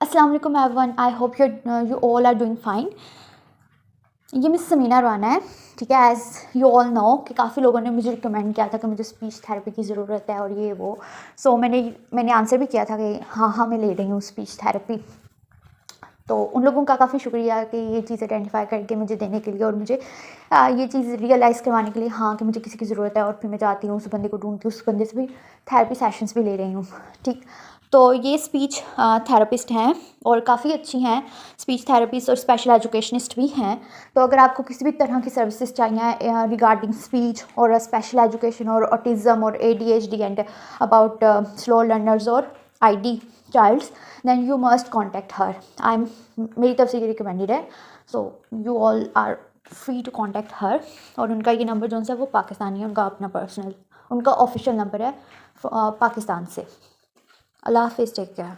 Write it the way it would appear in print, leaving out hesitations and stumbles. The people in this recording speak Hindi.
अस्सलाम वालेकुम everyone, I hope you all are doing fine. ये मिस समीना राना है, ठीक है। एज़ यू ऑल नो कि काफ़ी लोगों ने मुझे रिकमेंड किया था कि मुझे स्पीच थेरेपी की ज़रूरत है और ये वो। सो मैंने आंसर भी किया था कि हाँ मैं ले रही हूँ स्पीच थेरेपी। तो उन लोगों का काफ़ी शुक्रिया कि ये चीज़ आइडेंटिफाई करके मुझे देने के लिए और मुझे ये चीज़ रियलाइज़ करवाने के लिए हाँ कि मुझे किसी की ज़रूरत है। और फिर मैं जाती हूँ, उस बंदे को ढूंढती हूँ, उस बंदे से भी थेरेपी सेशंस भी ले रही हूँ, ठीक। तो ये स्पीच थेरेपिस्ट हैं और काफ़ी अच्छी हैं स्पीच थेरेपिस्ट, और स्पेशल एजुकेशनिस्ट भी हैं। तो अगर आपको किसी भी तरह की सर्विसेज चाहिए रिगार्डिंग स्पीच और स्पेशल एजुकेशन और ऑटिज़म और ADHD and about slow learners और ID childs, then you must contact her. मेरी तरफ से ये रिकमेंडेड है, so you all are free to contact her. और उनका ये नंबर जो है वो पाकिस्तानी है, उनका अपना पर्सनल, उनका ऑफिशियल नंबर है पाकिस्तान से। अल्लाह हाफिज़, टेक केयर।